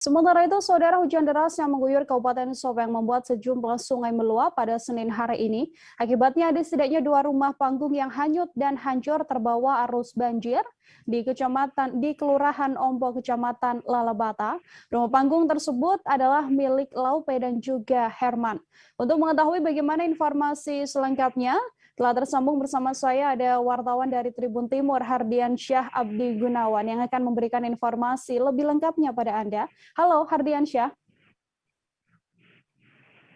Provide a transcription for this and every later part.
Sementara itu, saudara, hujan deras yang mengguyur Kabupaten Sopeng membuat sejumlah sungai meluap pada Senin hari ini. Akibatnya ada setidaknya 2 rumah panggung yang hanyut dan hancur terbawa arus banjir di Kelurahan Ombo, Kecamatan Lalabata. Rumah panggung tersebut adalah milik Laupe dan juga Herman. Untuk mengetahui bagaimana informasi selengkapnya, telah tersambung bersama saya ada wartawan dari Tribun Timur, Hardiansyah Abdi Gunawan, yang akan memberikan informasi lebih lengkapnya pada Anda. Halo, Hardiansyah.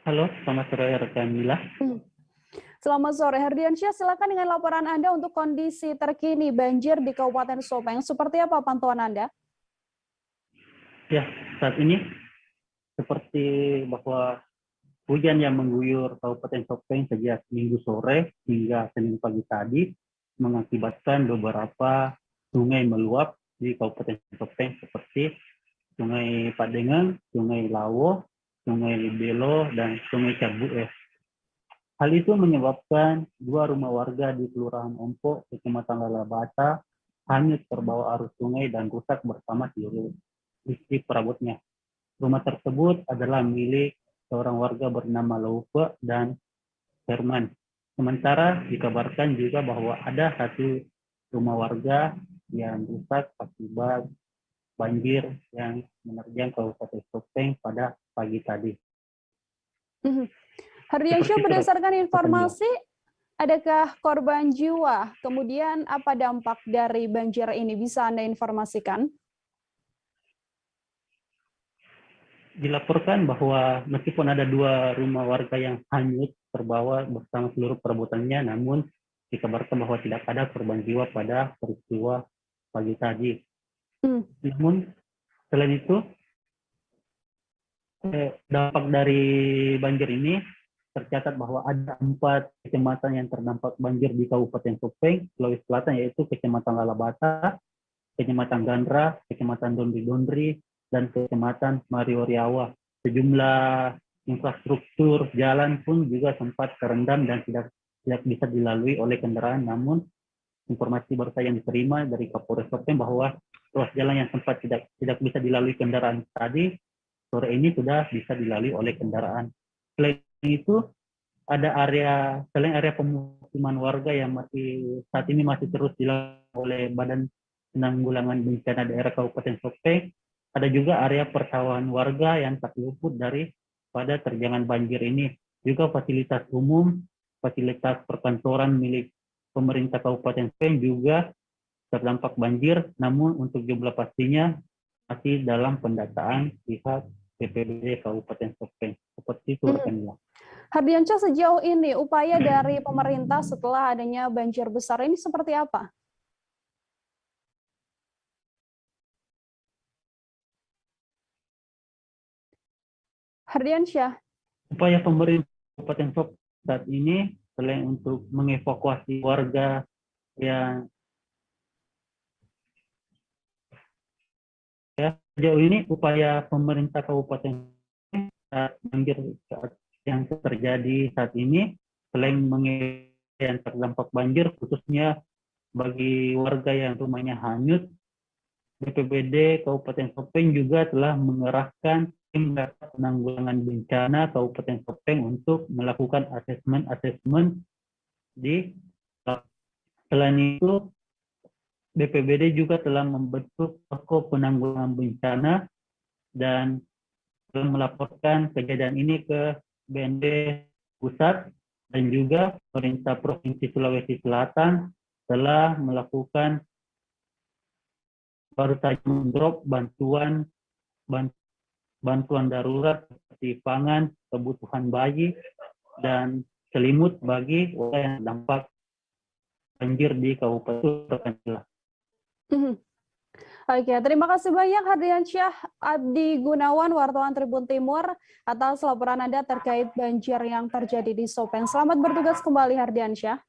Halo, selamat sore rekan Mila. Selamat sore, Hardiansyah. Silakan dengan laporan Anda untuk kondisi terkini banjir di Kabupaten Sopeng. Seperti apa pantauan Anda? Ya, saat ini seperti bahwa hujan yang mengguyur Kabupaten Sopeng sejak Minggu sore hingga Senin pagi tadi mengakibatkan beberapa sungai meluap di Kabupaten Sopeng seperti Sungai Padengan, Sungai Lawo, Sungai Belo, dan Sungai Cabues. Hal itu menyebabkan 2 rumah warga di Kelurahan Ompo, Kecamatan Lalabata, hanyut terbawa arus sungai dan rusak bersama seluruh listrik perabotnya. Rumah tersebut adalah milik seorang warga bernama Laupe dan Herman. Sementara dikabarkan juga bahwa ada 1 rumah warga yang rusak akibat banjir yang menerjang Kabupaten Sopeng pada pagi tadi. Hardiansyah, berdasarkan informasi, adakah korban jiwa? Kemudian apa dampak dari banjir ini? Bisa Anda informasikan? Dilaporkan bahwa meskipun ada 2 rumah warga yang hanyut terbawa bersama seluruh perabotannya, namun dikabarkan bahwa tidak ada korban jiwa pada peristiwa pagi tadi. Namun selain itu, dampak dari banjir ini tercatat bahwa ada 4 kecamatan yang terdampak banjir di Kabupaten Sopeng, Sulawesi Selatan, yaitu Kecamatan Lalabata, Kecamatan Gandra, Kecamatan Dondri-Dondri, dan Kecamatan Marioriawa. Sejumlah infrastruktur jalan pun juga sempat terendam dan tidak bisa dilalui oleh kendaraan. Namun informasi baru saja yang diterima dari Kapolres Sopeng bahwa ruas jalan yang sempat tidak bisa dilalui kendaraan tadi, sore ini sudah bisa dilalui oleh kendaraan. Selain itu, ada selain area pemukiman warga yang saat ini masih terus dilalui oleh Badan Penanggulangan Bencana Daerah Kabupaten Sopeng, ada juga area persawahan warga yang tak luput pada terjangan banjir ini. Juga fasilitas umum, fasilitas perkantoran milik pemerintah Kabupaten Sopeng juga terdampak banjir, namun untuk jumlah pastinya masih dalam pendataan pihak BPBD Kabupaten Sopeng. Seperti itu, rekan. Hardiansyah, sejauh ini upaya dari pemerintah setelah adanya banjir besar ini seperti apa? Hardiansyah. Upaya pemerintah Kabupaten Sopeng saat ini selain untuk mengevakuasi warga yang sejauh ini upaya pemerintah Kabupaten saat banjir yang terjadi saat ini selain yang terdampak banjir khususnya bagi warga yang rumahnya hanyut, BPBD Kabupaten Sopeng juga telah mengerahkan tim penanggulangan bencana Kabupaten Sopeng untuk melakukan asesmen di. Selain itu, BPBD juga telah membentuk posko penanggulangan bencana dan telah melaporkan kejadian ini ke BND Pusat, dan juga pemerintah Provinsi Sulawesi Selatan telah melakukan baru saja mendrop bantuan darurat seperti pangan, kebutuhan bayi, dan selimut bagi warga yang terdampak banjir di Kabupaten. Oke, terima kasih banyak Hardiansyah Abdi Gunawan, wartawan Tribun Timur, atas laporan Anda terkait banjir yang terjadi di Sopeng. Selamat bertugas kembali, Hardiansyah.